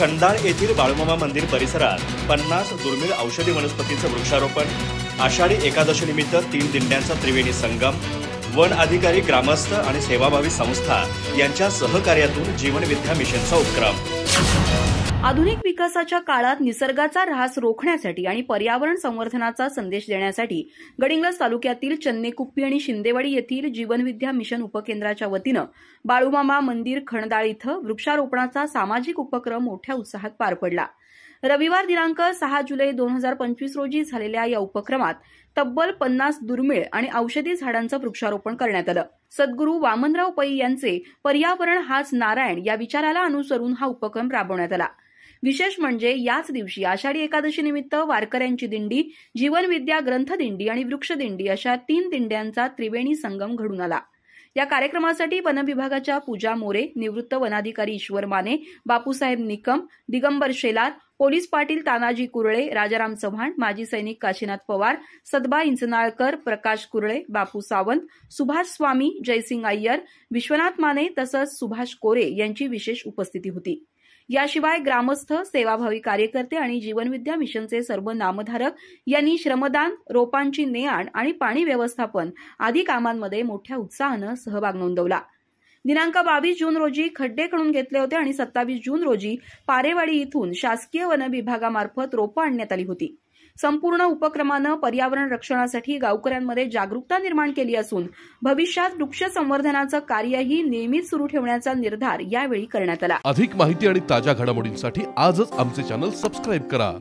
खंडाळ येथील बाळूमामा मंदिर परिसरात 50 दुर्मिळ औषधी वनस्पतींचं वृक्षारोपण, आषाढी एकादशी निमित्त 3 दिंड्यांचा त्रिवेणी संगम, वन अधिकारी, ग्रामस्थ आणि सेवाभावी संस्था यांच्या सहकार्यातून जीवनविद्या मिशनचा उपक्रम। आधुनिक विकासाच्या काळात निसर्गाचा ऱ्हास रोखण्यासाठी आणि पर्यावरण संवर्धनाचा संदेश देण्यासाठी गडिंग्लज तालुक्यातील चन्नेकुप्पी आणि शिंदेवाडी येथील जीवनविद्या मिशन उपकेंद्राच्या वतीनं बाळूमामा मंदिर खणदाळ इथं वृक्षारोपणाचा सामाजिक उपक्रम मोठ्या उत्साहात पार पडला। रविवार दिनांक 6 जुलै 2025 रोजी झालेल्या या उपक्रमात तब्बल 50 दुर्मिळ आणि औषधी झाडांचं वृक्षारोपण करण्यात आलं। सद्गुरू वामनराव पै यांचे पर्यावरण हाच नारायण या विचाराला अनुसरून हा उपक्रम राबवण्यात आला। विशेष म्हणजे याच दिवशी आषाढी एकादशी निमित्त वारकऱ्यांची दिंडी, जीवनविद्या ग्रंथ दिंडी आणि वृक्ष दिंडी अशा 3 दिंड्यांचा त्रिवेणी संगम घडून आला। या कार्यक्रमासाठी वन विभागाच्या पूजा मोरे, निवृत्त वनाधिकारी ईश्वर माने, बापूसाहेब निकम, दिगंबर शेलार, पोलीस पाटील तानाजी कुरळे, राजाराम चव्हाण, माजी सैनिक काशीनाथ पवार, सदबा इंचनाळकर, प्रकाश कुरळे, बापू सावंत, सुभाष स्वामी, जयसिंग अय्यर, विश्वनाथ माने तसंच सुभाष कोरे यांची विशेष उपस्थिती होती। याशिवाय ग्रामस्थ, सेवाभावी कार्यकर्ते आणि जीवनविद्या मिशनचे सर्व नामधारक यांनी श्रमदान, रोपांची ने-आण आणि पाणी व्यवस्थापन आदी कामांमध्ये मोठ्या उत्साहानं सहभाग नोंदवला। दिनांक 22 जून रोजी खड्डे खणून घेतले होते आणि 27 जून रोजी पारेवाडी इथून शासकीय वन विभागामार्फत रोपं आणण्यात आली होती। संपूर्ण उपक्रमानं पर्यावरण रक्षणासाठी गावकऱ्यांमध्ये जागरूकता निर्माण केली असून भविष्यात वृक्ष संवर्धनाचं कार्यही नेहमीच सुरू ठेवण्याचा निर्धार यावेळी करण्यात आला। अधिक माहिती आणि ताज्या घडामोडींसाठी आजच आमचे चॅनल सबस्क्राइब करा।